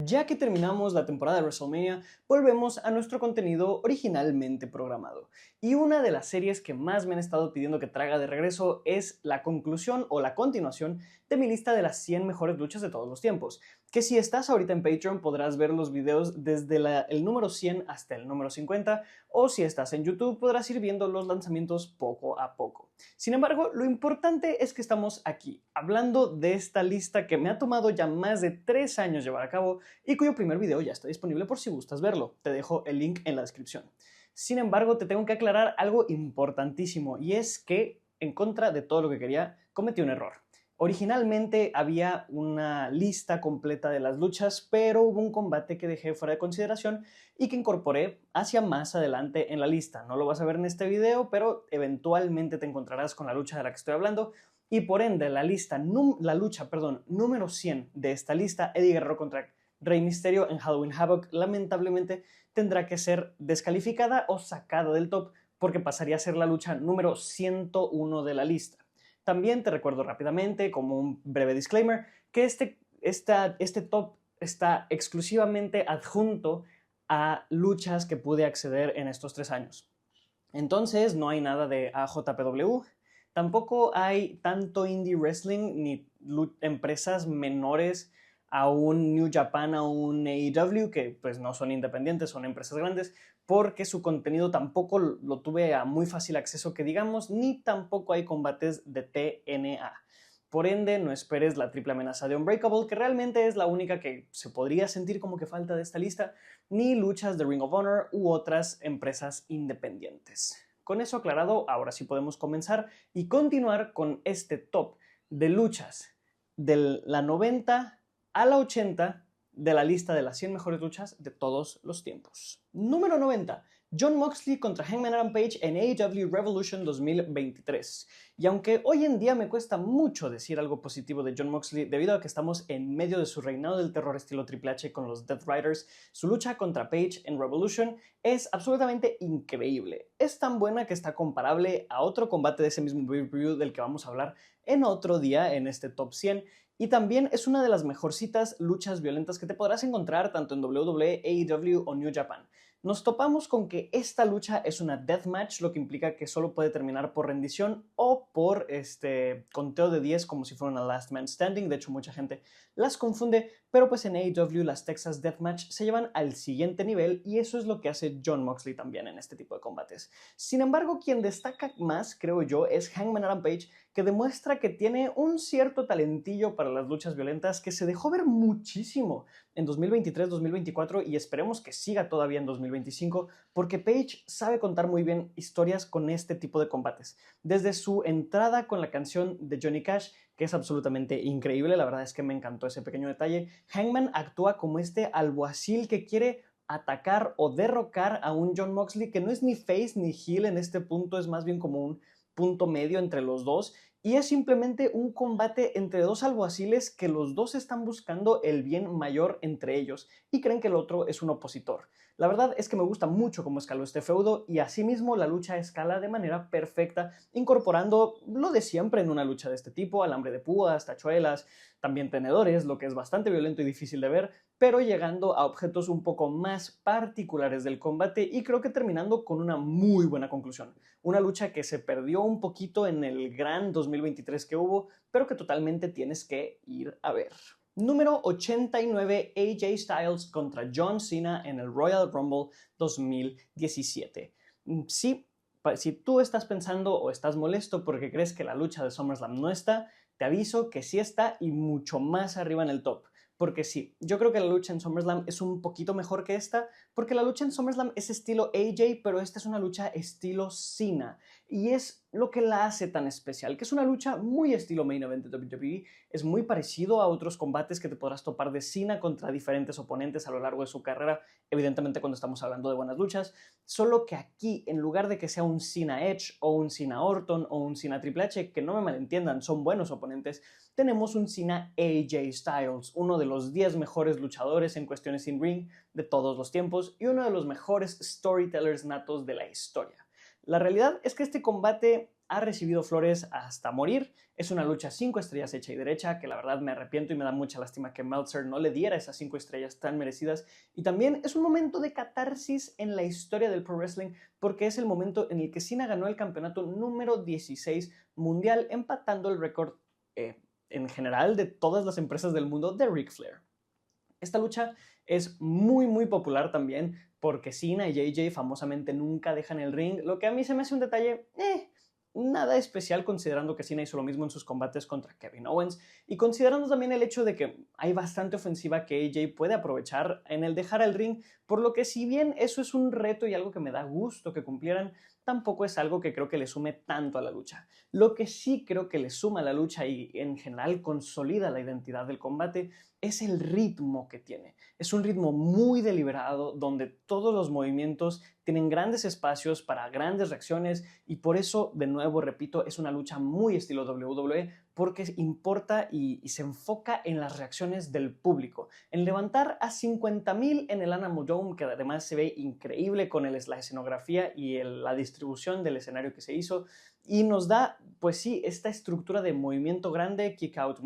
Ya que terminamos la temporada de WrestleMania, volvemos a nuestro contenido originalmente programado. Y una de las series que más me han estado pidiendo que traiga de regreso es la conclusión o la continuación de mi lista de las 100 mejores luchas de todos los tiempos. Que si estás ahorita en Patreon podrás ver los videos desde el número 100 hasta el número 50, o si estás en YouTube podrás ir viendo los lanzamientos poco a poco. Sin embargo, lo importante es que estamos aquí, hablando de esta lista que me ha tomado ya más de 3 años llevar a cabo y cuyo primer video ya está disponible por si gustas verlo. Te dejo el link en la descripción. Sin embargo, te tengo que aclarar algo importantísimo, y es que, en contra de todo lo que quería, cometí un error. Originalmente había una lista completa de las luchas, pero hubo un combate que dejé fuera de consideración y que incorporé hacia más adelante en la lista. No lo vas a ver en este video, pero eventualmente te encontrarás con la lucha de la que estoy hablando. Y por ende, la lucha número 100 de esta lista, Eddie Guerrero contra Rey Mysterio en Halloween Havoc, lamentablemente tendrá que ser descalificada o sacada del top porque pasaría a ser la lucha número 101 de la lista. También te recuerdo rápidamente, como un breve disclaimer, que este top está exclusivamente adjunto a luchas que pude acceder en estos 3 años. Entonces no hay nada de AJPW, tampoco hay tanto indie wrestling ni empresas menores a un New Japan, a un AEW, que pues no son independientes, son empresas grandes, porque su contenido tampoco lo tuve a muy fácil acceso que digamos, ni tampoco hay combates de TNA. Por ende, no esperes la triple amenaza de Unbreakable, que realmente es la única que se podría sentir como que falta de esta lista, ni luchas de Ring of Honor u otras empresas independientes. Con eso aclarado, ahora sí podemos comenzar y continuar con este top de luchas de la 90 a la 80 de la lista de las 100 mejores luchas de todos los tiempos. Número 90. Jon Moxley contra Hangman Adam Page en AEW Revolution 2023. Y aunque hoy en día me cuesta mucho decir algo positivo de Jon Moxley debido a que estamos en medio de su reinado del terror estilo Triple H con los Death Riders, su lucha contra Page en Revolution es absolutamente increíble. Es tan buena que está comparable a otro combate de ese mismo pay-per-view del que vamos a hablar en otro día en este top 100, y también es una de las mejorcitas luchas violentas que te podrás encontrar tanto en WWE, AEW o New Japan. Nos topamos con que esta lucha es una deathmatch, lo que implica que solo puede terminar por rendición o por conteo de 10 como si fuera una Last Man Standing. De hecho, mucha gente las confunde, pero pues en AEW las Texas Deathmatch se llevan al siguiente nivel y eso es lo que hace Jon Moxley también en este tipo de combates. Sin embargo, quien destaca más, creo yo, es Hangman Adam Page, que demuestra que tiene un cierto talentillo para las luchas violentas que se dejó ver muchísimo en 2023-2024 y esperemos que siga todavía en 2025, porque Page sabe contar muy bien historias con este tipo de combates. Desde su entrada con la canción de Johnny Cash, que es absolutamente increíble, la verdad es que me encantó ese pequeño detalle, Hangman actúa como este alguacil que quiere atacar o derrocar a un Jon Moxley que no es ni face ni heel en este punto, es más bien como un punto medio entre los dos, y es simplemente un combate entre dos alguaciles que los dos están buscando el bien mayor entre ellos y creen que el otro es un opositor. La verdad es que me gusta mucho cómo escaló este feudo y asimismo la lucha escala de manera perfecta, incorporando lo de siempre en una lucha de este tipo: alambre de púas, tachuelas, también tenedores, lo que es bastante violento y difícil de ver, pero llegando a objetos un poco más particulares del combate y creo que terminando con una muy buena conclusión. Una lucha que se perdió un poquito en el gran 2023 que hubo, pero que totalmente tienes que ir a ver. Número 89, AJ Styles contra John Cena en el Royal Rumble 2017. Sí, si tú estás pensando o estás molesto porque crees que la lucha de SummerSlam no está, te aviso que sí está y mucho más arriba en el top. Porque sí, yo creo que la lucha en SummerSlam es un poquito mejor que esta, porque la lucha en SummerSlam es estilo AJ, pero esta es una lucha estilo Cena. Y es lo que la hace tan especial, que es una lucha muy estilo Main Event de WWE, es muy parecido a otros combates que te podrás topar de Cena contra diferentes oponentes a lo largo de su carrera, evidentemente cuando estamos hablando de buenas luchas, solo que aquí, en lugar de que sea un Cena Edge o un Cena Orton o un Cena Triple H, que no me malentiendan, son buenos oponentes, tenemos un Cena AJ Styles, uno de los 10 mejores luchadores en cuestiones in ring de todos los tiempos y uno de los mejores storytellers natos de la historia. La realidad es que este combate ha recibido flores hasta morir. Es una lucha 5 estrellas hecha y derecha, que la verdad me arrepiento y me da mucha lástima que Meltzer no le diera esas 5 estrellas tan merecidas. Y también es un momento de catarsis en la historia del pro wrestling, porque es el momento en el que Cena ganó el campeonato número 16 mundial, empatando el récord en general de todas las empresas del mundo de Ric Flair. Esta lucha es muy popular también porque Cena y JJ famosamente nunca dejan el ring, lo que a mí se me hace un detalle nada especial, considerando que Cena hizo lo mismo en sus combates contra Kevin Owens y considerando también el hecho de que hay bastante ofensiva que AJ puede aprovechar en el dejar el ring, por lo que si bien eso es un reto y algo que me da gusto que cumplieran, tampoco es algo que creo que le sume tanto a la lucha. Lo que sí creo que le suma a la lucha y en general consolida la identidad del combate es el ritmo que tiene. Es un ritmo muy deliberado donde todos los movimientos tienen grandes espacios para grandes reacciones y por eso, de nuevo, repito, es una lucha muy estilo WWE porque importa y se enfoca en las reacciones del público, en levantar a 50,000 en el Alamo Dome, que además se ve increíble con la escenografía y la distribución del escenario que se hizo, y nos da, pues sí, esta estructura de movimiento grande, kick out,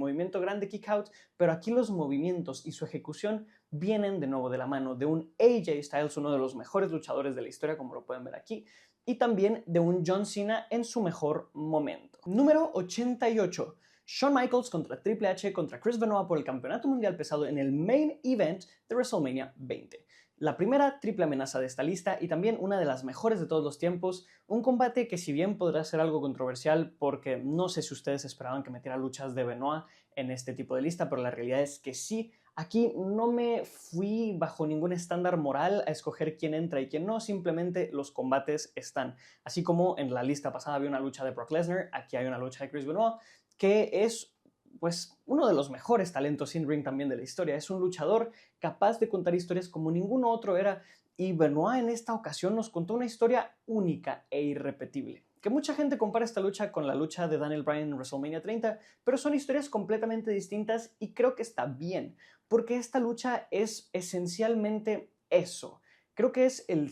pero aquí los movimientos y su ejecución vienen de nuevo de la mano de un AJ Styles, uno de los mejores luchadores de la historia, como lo pueden ver aquí, y también de un John Cena en su mejor momento. Número 88. Shawn Michaels contra Triple H contra Chris Benoit por el campeonato mundial pesado en el main event de WrestleMania 20. La primera triple amenaza de esta lista y también una de las mejores de todos los tiempos, un combate que si bien podrá ser algo controversial porque no sé si ustedes esperaban que metiera luchas de Benoit en este tipo de lista, pero la realidad es que sí. Aquí no me fui bajo ningún estándar moral a escoger quién entra y quién no, simplemente los combates están. Así como en la lista pasada había una lucha de Brock Lesnar, aquí hay una lucha de Chris Benoit, que es pues uno de los mejores talentos in-ring también de la historia. Es un luchador capaz de contar historias como ninguno otro era, y Benoit en esta ocasión nos contó una historia única e irrepetible. Que mucha gente compara esta lucha con la lucha de Daniel Bryan en WrestleMania 30, pero son historias completamente distintas y creo que está bien, porque esta lucha es esencialmente eso. Creo que es el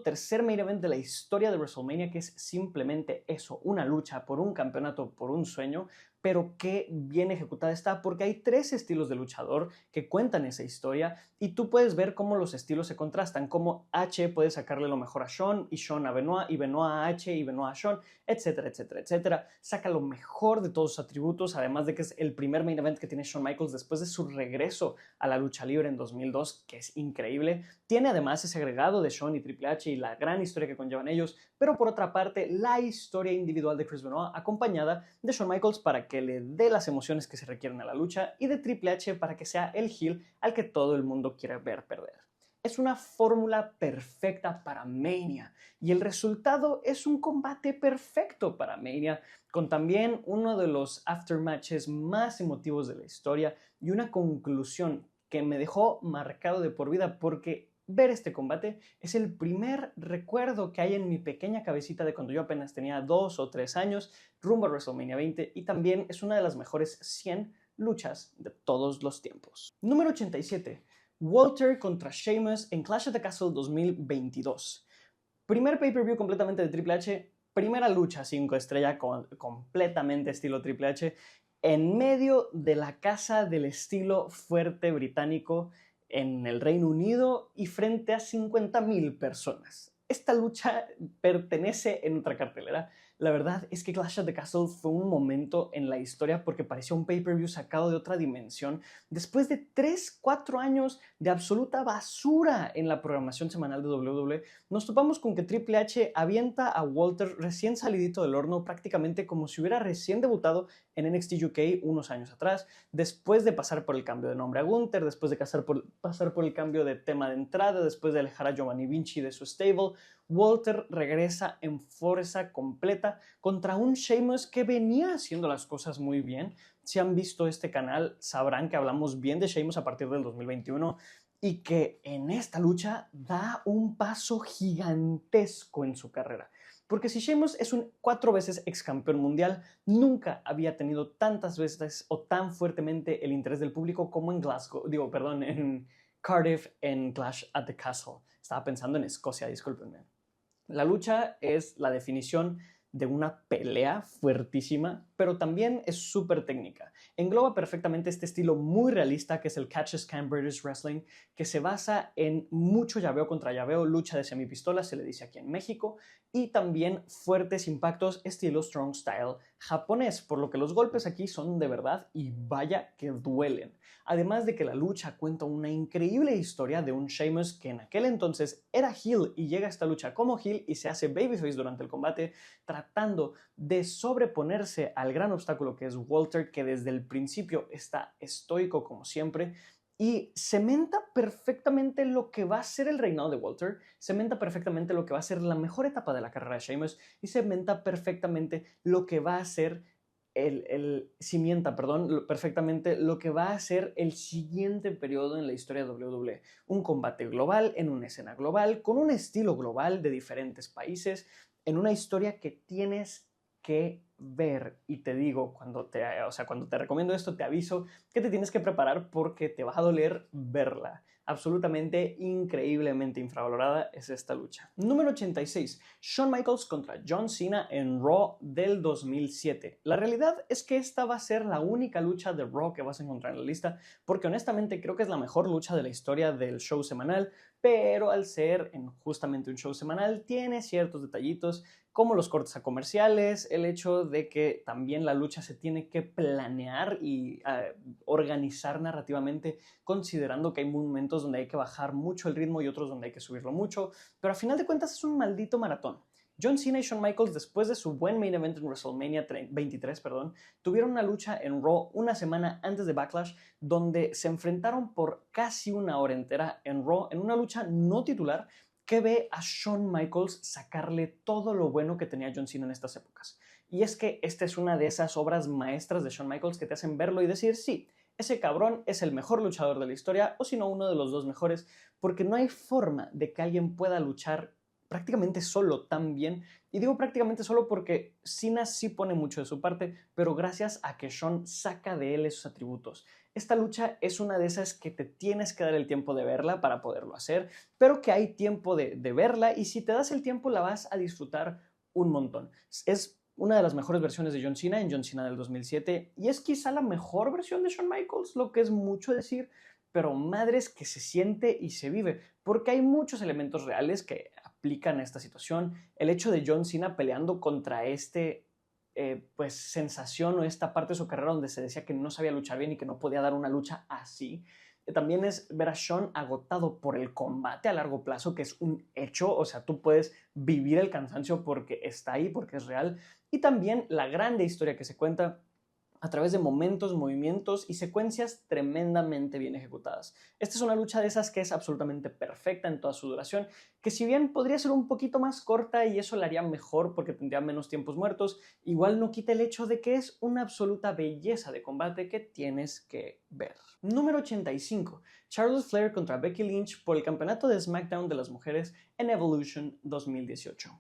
tercer main event de la historia de WrestleMania que es simplemente eso, una lucha por un campeonato, por un sueño, pero qué bien ejecutada está porque hay 3 estilos de luchador que cuentan esa historia y tú puedes ver cómo los estilos se contrastan, cómo H puede sacarle lo mejor a Shawn y Shawn a Benoit y Benoit a H y Benoit a Shawn, etcétera, etcétera, etcétera. Saca lo mejor de todos sus atributos, además de que es el primer main event que tiene Shawn Michaels después de su regreso a la lucha libre en 2002, que es increíble. Tiene además ese agregado de Shawn y Triple H y la gran historia que conllevan ellos, pero por otra parte la historia individual de Chris Benoit acompañada de Shawn Michaels para que le dé las emociones que se requieren a la lucha y de Triple H para que sea el heel al que todo el mundo quiere ver perder. Es una fórmula perfecta para Mania y el resultado es un combate perfecto para Mania, con también uno de los aftermatches más emotivos de la historia y una conclusión que me dejó marcado de por vida porque ver este combate es el primer recuerdo que hay en mi pequeña cabecita de cuando yo apenas tenía 2 o 3 años rumbo a WrestleMania 20 y también es una de las mejores 100 luchas de todos los tiempos. Número 87. Walter contra Sheamus en Clash at the Castle 2022. Primer pay-per-view completamente de Triple H, primera lucha 5 estrella completamente estilo Triple H en medio de la casa del estilo fuerte británico en el Reino Unido y frente a 50,000 personas. Esta lucha pertenece en otra cartelera. La verdad es que Clash at the Castle fue un momento en la historia porque parecía un pay-per-view sacado de otra dimensión después de 3-4 años de absoluta basura en la programación semanal de WWE. Nos topamos con que Triple H avienta a Walter recién salidito del horno prácticamente como si hubiera recién debutado en NXT UK unos años atrás, después de pasar por el cambio de nombre a Gunther, después de pasar por el cambio de tema de entrada, después de alejar a Giovanni Vinci de su stable. Walter regresa en fuerza completa contra un Sheamus que venía haciendo las cosas muy bien. Si han visto este canal sabrán que hablamos bien de Sheamus a partir del 2021 y que en esta lucha da un paso gigantesco en su carrera. Porque si Sheamus es un 4 veces ex campeón mundial, nunca había tenido tantas veces o tan fuertemente el interés del público como en Cardiff en Clash at the Castle. Estaba pensando en Escocia, discúlpenme. La lucha es la definición de una pelea fuertísima, pero también es súper técnica. Engloba perfectamente este estilo muy realista que es el Catch as Can British Wrestling, que se basa en mucho llaveo contra llaveo, lucha de semipistola, se le dice aquí en México, y también fuertes impactos estilo Strong Style japonés, por lo que los golpes aquí son de verdad y vaya que duelen. Además de que la lucha cuenta una increíble historia de un Sheamus que en aquel entonces era heel y llega a esta lucha como heel y se hace babyface durante el combate, tratando de sobreponerse al gran obstáculo que es Walter, que desde el principio está estoico como siempre, y cementa perfectamente lo que va a ser el reinado de Walter, cementa perfectamente lo que va a ser la mejor etapa de la carrera de Sheamus y cementa perfectamente lo que va a ser perfectamente lo que va a ser el siguiente periodo en la historia de WWE. Un combate global, en una escena global, con un estilo global de diferentes países, en una historia que tienes que ver. Y te digo, cuando te recomiendo esto, te aviso que te tienes que preparar porque te va a doler verla. Absolutamente increíblemente infravalorada es esta lucha. Número 86. Shawn Michaels contra John Cena en Raw del 2007. La realidad es que esta va a ser la única lucha de Raw que vas a encontrar en la lista, porque honestamente creo que es la mejor lucha de la historia del show semanal, pero al ser justamente un show semanal tiene ciertos detallitos como los cortes a comerciales, el hecho de que también la lucha se tiene que planear y organizar narrativamente, considerando que hay momentos donde hay que bajar mucho el ritmo y otros donde hay que subirlo mucho, pero a final de cuentas es un maldito maratón. John Cena y Shawn Michaels, después de su buen main event en WrestleMania 23, tuvieron una lucha en Raw una semana antes de Backlash, donde se enfrentaron por casi una hora entera en Raw, en una lucha no titular, que ve a Shawn Michaels sacarle todo lo bueno que tenía John Cena en estas épocas. Y es que esta es una de esas obras maestras de Shawn Michaels que te hacen verlo y decir, sí, ese cabrón es el mejor luchador de la historia, o si no, uno de los dos mejores, porque no hay forma de que alguien pueda luchar prácticamente solo tan bien. Y digo prácticamente solo porque Cena sí pone mucho de su parte, pero gracias a que Shawn saca de él esos atributos. Esta lucha es una de esas que te tienes que dar el tiempo de verla para poderlo hacer, pero que hay tiempo de verla y si te das el tiempo la vas a disfrutar un montón. Es una de las mejores versiones de John Cena en John Cena del 2007 y es quizá la mejor versión de Shawn Michaels, lo que es mucho decir, pero madres que se siente y se vive, porque hay muchos elementos reales que aplican a esta situación. El hecho de John Cena peleando contra pues sensación o esta parte de su carrera donde se decía que no sabía luchar bien y que no podía dar una lucha así. También es ver a Shawn agotado por el combate a largo plazo, que es un hecho, o sea, tú puedes vivir el cansancio porque está ahí, porque es real. Y también la grande historia que se cuenta a través de momentos, movimientos y secuencias tremendamente bien ejecutadas. Esta es una lucha de esas que es absolutamente perfecta en toda su duración, que si bien podría ser un poquito más corta y eso la haría mejor porque tendría menos tiempos muertos, igual no quita el hecho de que es una absoluta belleza de combate que tienes que ver. Número 85. Charlotte Flair contra Becky Lynch por el campeonato de SmackDown de las mujeres en Evolution 2018.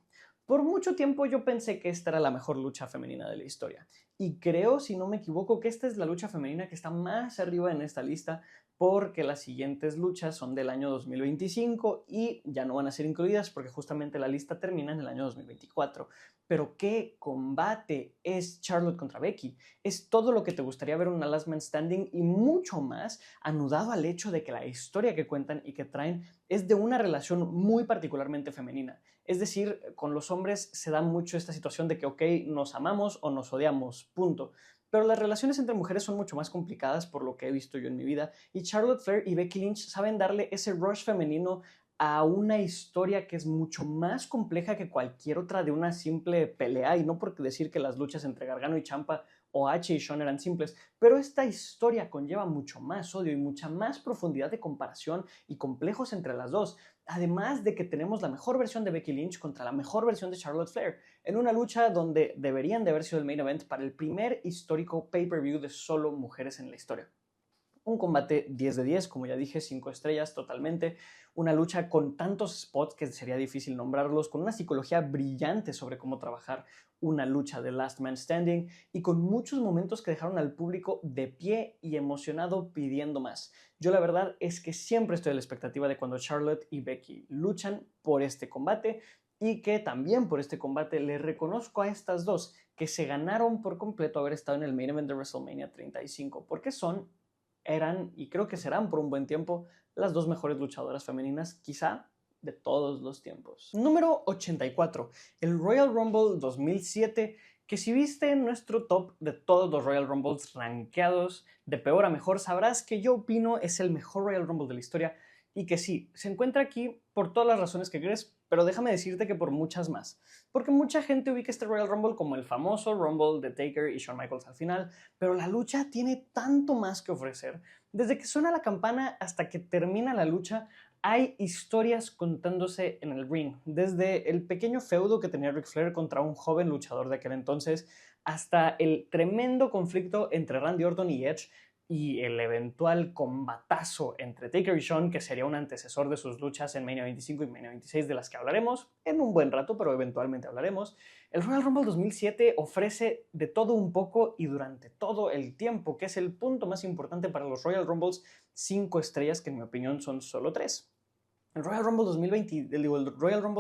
Por mucho tiempo yo pensé que esta era la mejor lucha femenina de la historia. Y creo, si no me equivoco, que esta es la lucha femenina que está más arriba en esta lista porque las siguientes luchas son del año 2025 y ya no van a ser incluidas porque justamente la lista termina en el año 2024. Pero qué combate es Charlotte contra Becky. Es todo lo que te gustaría ver en una Last Man Standing y mucho más, anudado al hecho de que la historia que cuentan y que traen es de una relación muy particularmente femenina. Es decir, con los hombres se da mucho esta situación de que, ok, nos amamos o nos odiamos, punto. Pero las relaciones entre mujeres son mucho más complicadas por lo que he visto yo en mi vida y Charlotte Flair y Becky Lynch saben darle ese rush femenino a una historia que es mucho más compleja que cualquier otra de una simple pelea, y no por decir que las luchas entre Gargano y Ciampa o H y Shawn eran simples, pero esta historia conlleva mucho más odio y mucha más profundidad de comparación y complejos entre las dos, además de que tenemos la mejor versión de Becky Lynch contra la mejor versión de Charlotte Flair, en una lucha donde deberían de haber sido el main event para el primer histórico pay-per-view de solo mujeres en la historia. Un combate 10 de 10, como ya dije, 5 estrellas totalmente. Una lucha con tantos spots que sería difícil nombrarlos, con una psicología brillante sobre cómo trabajar una lucha de Last Man Standing y con muchos momentos que dejaron al público de pie y emocionado pidiendo más. Yo la verdad es que siempre estoy a la expectativa de cuando Charlotte y Becky luchan por este combate y que también por este combate le reconozco a estas dos que se ganaron por completo haber estado en el main event de WrestleMania 35, porque eran y creo que serán por un buen tiempo las dos mejores luchadoras femeninas quizá de todos los tiempos. Número 84, el Royal Rumble 2007, que si viste nuestro top de todos los Royal Rumbles rankeados de peor a mejor, sabrás que yo opino es el mejor Royal Rumble de la historia y que sí, se encuentra aquí por todas las razones que crees, pero déjame decirte que por muchas más. Porque mucha gente ubica este Royal Rumble como el famoso Rumble de Taker y Shawn Michaels al final, pero la lucha tiene tanto más que ofrecer. Desde que suena la campana hasta que termina la lucha, hay historias contándose en el ring, desde el pequeño feudo que tenía Ric Flair contra un joven luchador de aquel entonces, hasta el tremendo conflicto entre Randy Orton y Edge, y el eventual combatazo entre Taker y Shawn, que sería un antecesor de sus luchas en Mania 25 y Mania 26, de las que hablaremos en un buen rato, pero eventualmente hablaremos. El Royal Rumble 2007 ofrece de todo un poco y durante todo el tiempo, que es el punto más importante para los Royal Rumbles 5 estrellas, que en mi opinión son solo 3. El Royal Rumble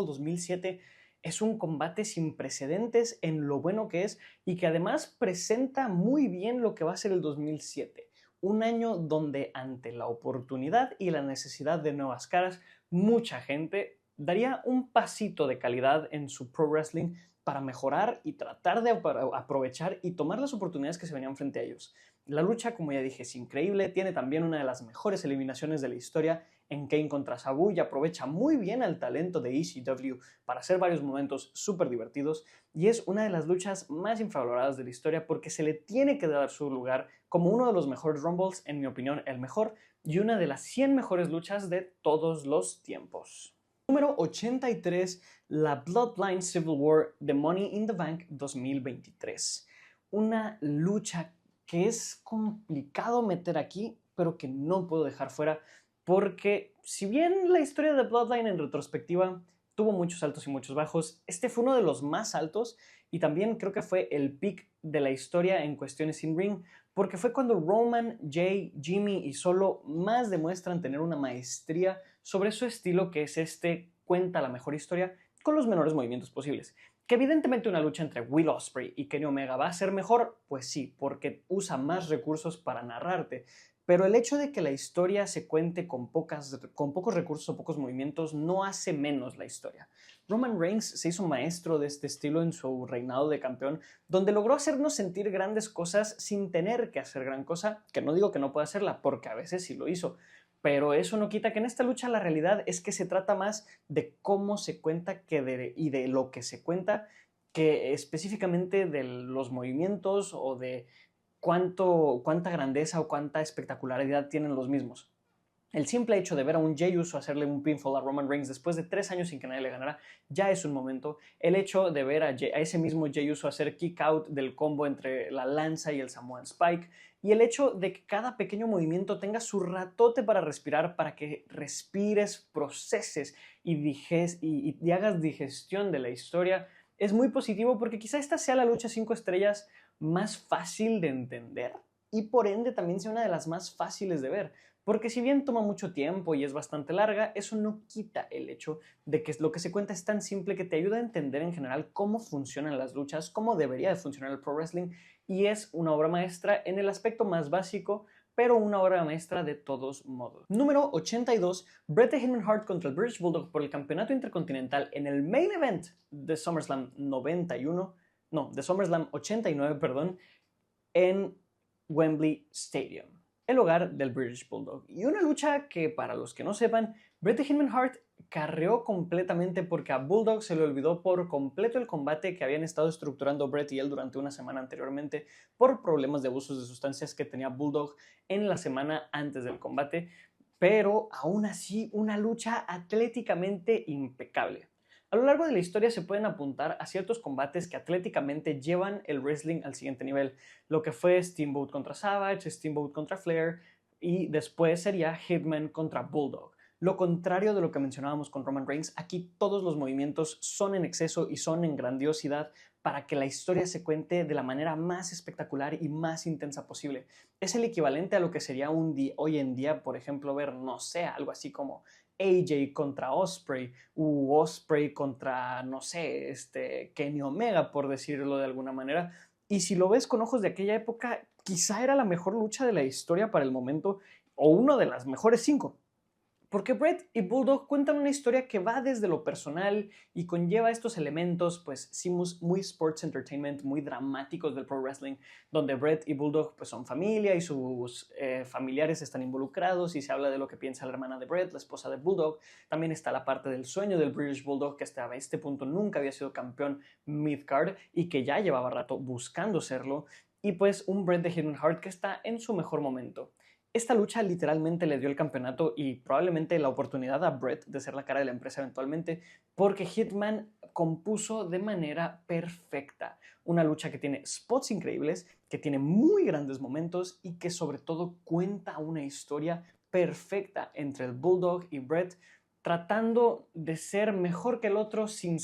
2007 es un combate sin precedentes en lo bueno que es y que además presenta muy bien lo que va a ser el 2007. Un año donde ante la oportunidad y la necesidad de nuevas caras, mucha gente daría un pasito de calidad en su pro wrestling para mejorar y tratar de aprovechar y tomar las oportunidades que se venían frente a ellos. La lucha, como ya dije, es increíble, tiene también una de las mejores eliminaciones de la historia en Kane contra Sabu y aprovecha muy bien al talento de ECW para hacer varios momentos súper divertidos y es una de las luchas más infravaloradas de la historia porque se le tiene que dar su lugar como uno de los mejores Rumbles, en mi opinión el mejor, y una de las 100 mejores luchas de todos los tiempos. Número 83, la Bloodline Civil War de Money in the Bank 2023. Una lucha que es complicado meter aquí, pero que no puedo dejar fuera, porque si bien la historia de Bloodline en retrospectiva tuvo muchos altos y muchos bajos, este fue uno de los más altos y también creo que fue el peak de la historia en cuestiones in-ring, porque fue cuando Roman, Jay, Jimmy y Solo más demuestran tener una maestría sobre su estilo, que es cuenta la mejor historia con los menores movimientos posibles. Que evidentemente una lucha entre Will Ospreay y Kenny Omega va a ser mejor, pues sí, porque usa más recursos para narrarte, pero el hecho de que la historia se cuente con pocos recursos o pocos movimientos no hace menos la historia. Roman Reigns se hizo maestro de este estilo en su reinado de campeón, donde logró hacernos sentir grandes cosas sin tener que hacer gran cosa, que no digo que no pueda hacerla, porque a veces sí lo hizo. Pero eso no quita que en esta lucha la realidad es que se trata más de cómo se cuenta y de lo que se cuenta, que específicamente de los movimientos o de cuánta grandeza o cuánta espectacularidad tienen los mismos. El simple hecho de ver a un Jey Uso hacerle un pinfall a Roman Reigns después de 3 años sin que nadie le ganara, ya es un momento. El hecho de ver a ese mismo Jey Uso hacer kick out del combo entre la lanza y el Samoan Spike, y el hecho de que cada pequeño movimiento tenga su ratote para respirar, para que respires, proceses y hagas digestión de la historia, es muy positivo porque quizá esta sea la lucha 5 estrellas más fácil de entender y por ende también sea una de las más fáciles de ver. Porque si bien toma mucho tiempo y es bastante larga, eso no quita el hecho de que lo que se cuenta es tan simple que te ayuda a entender en general cómo funcionan las luchas, cómo debería de funcionar el pro wrestling, y es una obra maestra en el aspecto más básico, pero una obra maestra de todos modos. Número 82, Bret Hitman Hart contra el British Bulldog por el campeonato intercontinental en el main event de SummerSlam 89, perdón, en Wembley Stadium, el hogar del British Bulldog. Y una lucha que, para los que no sepan, Bret Hitman Hart carreó completamente porque a Bulldog se le olvidó por completo el combate que habían estado estructurando Bret y él durante una semana anteriormente por problemas de abusos de sustancias que tenía Bulldog en la semana antes del combate, pero aún así una lucha atléticamente impecable. A lo largo de la historia se pueden apuntar a ciertos combates que atléticamente llevan el wrestling al siguiente nivel, lo que fue Steamboat contra Savage, Steamboat contra Flair y después sería Hitman contra Bulldog. Lo contrario de lo que mencionábamos con Roman Reigns, aquí todos los movimientos son en exceso y son en grandiosidad para que la historia se cuente de la manera más espectacular y más intensa posible. Es el equivalente a lo que sería hoy en día, por ejemplo, ver, no sé, algo así como AJ contra Osprey u Osprey contra, no sé, Kenny Omega, por decirlo de alguna manera. Y si lo ves con ojos de aquella época, quizá era la mejor lucha de la historia para el momento o una de las mejores 5. Porque Bret y Bulldog cuentan una historia que va desde lo personal y conlleva estos elementos, pues sí, muy sports entertainment, muy dramáticos del pro wrestling, donde Bret y Bulldog pues son familia y sus familiares están involucrados y se habla de lo que piensa la hermana de Bret, la esposa de Bulldog. También está la parte del sueño del British Bulldog, que hasta este punto nunca había sido campeón mid-card y que ya llevaba rato buscando serlo. Y pues un Bret de Hidden Heart que está en su mejor momento. Esta lucha literalmente le dio el campeonato y probablemente la oportunidad a Bret de ser la cara de la empresa eventualmente, porque Hitman compuso de manera perfecta una lucha que tiene spots increíbles, que tiene muy grandes momentos y que sobre todo cuenta una historia perfecta entre el Bulldog y Bret, tratando de ser mejor que el otro sin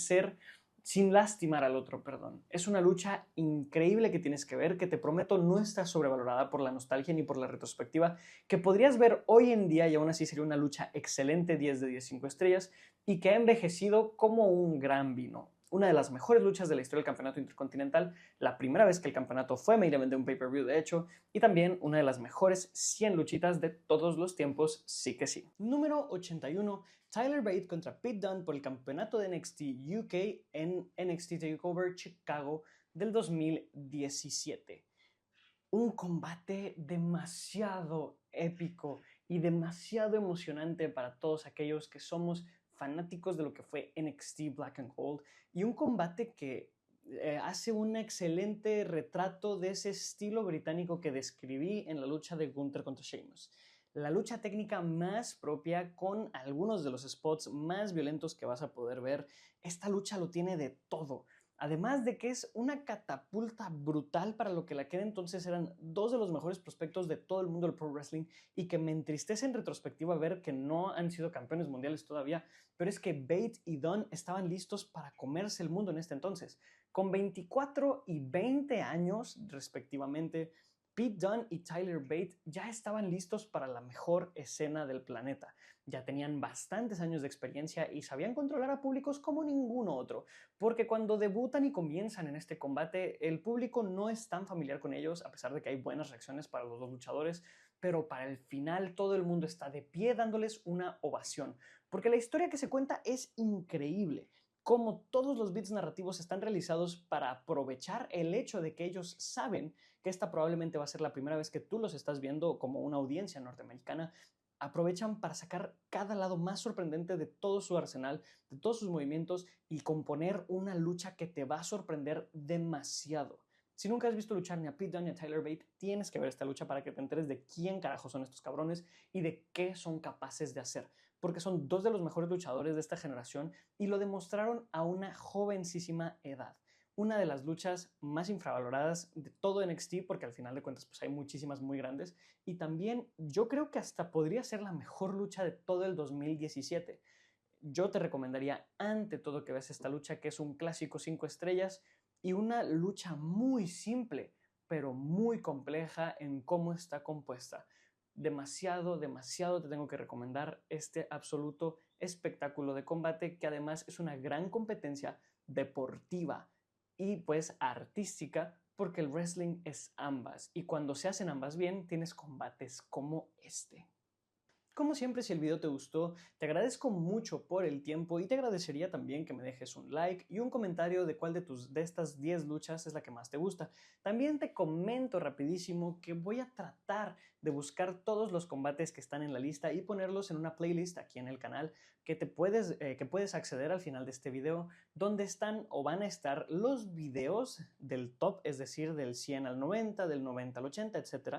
lastimar al otro, perdón. Es una lucha increíble que tienes que ver, que te prometo no está sobrevalorada por la nostalgia ni por la retrospectiva, que podrías ver hoy en día y aún así sería una lucha excelente, 10 de 10, 5 estrellas, y que ha envejecido como un gran vino. Una de las mejores luchas de la historia del campeonato intercontinental, la primera vez que el campeonato fue main event de un pay-per-view de hecho, y también una de las mejores 100 luchitas de todos los tiempos, sí que sí. Número 81, Tyler Bate contra Pete Dunne por el campeonato de NXT UK en NXT TakeOver Chicago del 2017. Un combate demasiado épico y demasiado emocionante para todos aquellos que somos fanáticos de lo que fue NXT Black and Gold, y un combate que hace un excelente retrato de ese estilo británico que describí en la lucha de Gunther contra Sheamus. La lucha técnica más propia, con algunos de los spots más violentos que vas a poder ver. Esta lucha lo tiene de todo. Además de que es una catapulta brutal para lo que la que entonces eran dos de los mejores prospectos de todo el mundo del pro wrestling, y que me entristece en retrospectiva ver que no han sido campeones mundiales todavía, pero es que Bate y Dunne estaban listos para comerse el mundo en este entonces. Con 24 y 20 años respectivamente, Pete Dunne y Tyler Bate ya estaban listos para la mejor escena del planeta. Ya tenían bastantes años de experiencia y sabían controlar a públicos como ninguno otro, porque cuando debutan y comienzan en este combate, el público no es tan familiar con ellos, a pesar de que hay buenas reacciones para los dos luchadores, pero para el final todo el mundo está de pie dándoles una ovación, porque la historia que se cuenta es increíble. Como todos los bits narrativos están realizados para aprovechar el hecho de que ellos saben que esta probablemente va a ser la primera vez que tú los estás viendo como una audiencia norteamericana, aprovechan para sacar cada lado más sorprendente de todo su arsenal, de todos sus movimientos, y componer una lucha que te va a sorprender demasiado. Si nunca has visto luchar ni a Pete Dunne ni a Tyler Bate, tienes que ver esta lucha para que te enteres de quién carajo son estos cabrones y de qué son capaces de hacer, porque son dos de los mejores luchadores de esta generación y lo demostraron a una jovencísima edad. Una de las luchas más infravaloradas de todo NXT, porque al final de cuentas pues hay muchísimas muy grandes, y también yo creo que hasta podría ser la mejor lucha de todo el 2017. Yo te recomendaría ante todo que veas esta lucha, que es un clásico 5 estrellas y una lucha muy simple, pero muy compleja en cómo está compuesta. Demasiado, demasiado te tengo que recomendar este absoluto espectáculo de combate, que además es una gran competencia deportiva y pues artística, porque el wrestling es ambas, y cuando se hacen ambas bien tienes combates como este. Como siempre, si el video te gustó, te agradezco mucho por el tiempo y te agradecería también que me dejes un like y un comentario de cuál de estas 10 luchas es la que más te gusta. También te comento rapidísimo que voy a tratar de buscar todos los combates que están en la lista y ponerlos en una playlist aquí en el canal que puedes acceder al final de este video, donde están o van a estar los videos del top, es decir, del 100 al 90, del 90 al 80, etc.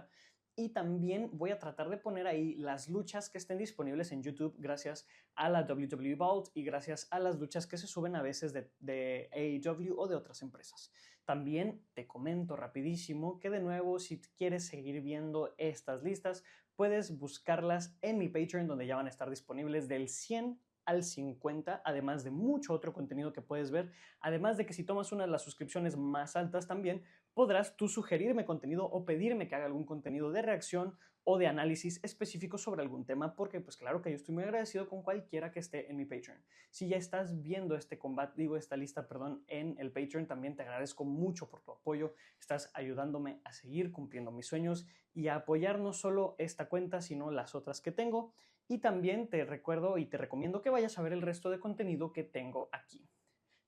Y también voy a tratar de poner ahí las luchas que estén disponibles en YouTube gracias a la WWE Vault y gracias a las luchas que se suben a veces de AEW o de otras empresas. También te comento rapidísimo que, de nuevo, si quieres seguir viendo estas listas, puedes buscarlas en mi Patreon, donde ya van a estar disponibles del 100 al 50, además de mucho otro contenido que puedes ver, además de que si tomas una de las suscripciones más altas también, podrás tú sugerirme contenido o pedirme que haga algún contenido de reacción o de análisis específico sobre algún tema, porque pues claro que yo estoy muy agradecido con cualquiera que esté en mi Patreon. Si ya estás viendo esta lista, en el Patreon, también te agradezco mucho por tu apoyo, estás ayudándome a seguir cumpliendo mis sueños y a apoyar no solo esta cuenta, sino las otras que tengo. Y también te recuerdo y te recomiendo que vayas a ver el resto de contenido que tengo aquí.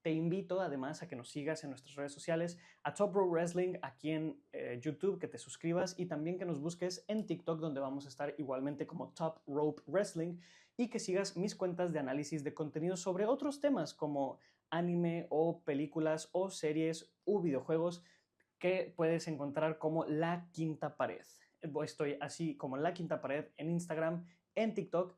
Te invito además a que nos sigas en nuestras redes sociales, a Top Rope Wrestling aquí en YouTube, que te suscribas y también que nos busques en TikTok, donde vamos a estar igualmente como Top Rope Wrestling, y que sigas mis cuentas de análisis de contenido sobre otros temas como anime o películas o series u videojuegos que puedes encontrar como La Quinta Pared. Estoy así como La Quinta Pared en Instagram, en TikTok,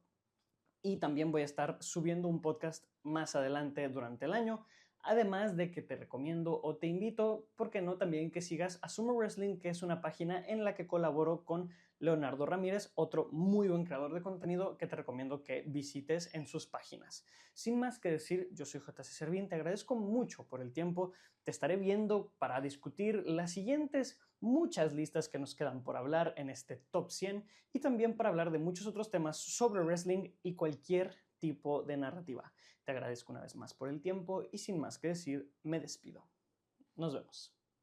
y también voy a estar subiendo un podcast más adelante durante el año, además de que te recomiendo o te invito, ¿por qué no?, también que sigas a Sumo Wrestling, que es una página en la que colaboro con Leonardo Ramírez, otro muy buen creador de contenido que te recomiendo que visites en sus páginas. Sin más que decir, yo soy JC Servín, te agradezco mucho por el tiempo, te estaré viendo para discutir las siguientes muchas listas que nos quedan por hablar en este Top 100 y también para hablar de muchos otros temas sobre wrestling y cualquier tipo de narrativa. Te agradezco una vez más por el tiempo y sin más que decir, me despido. Nos vemos.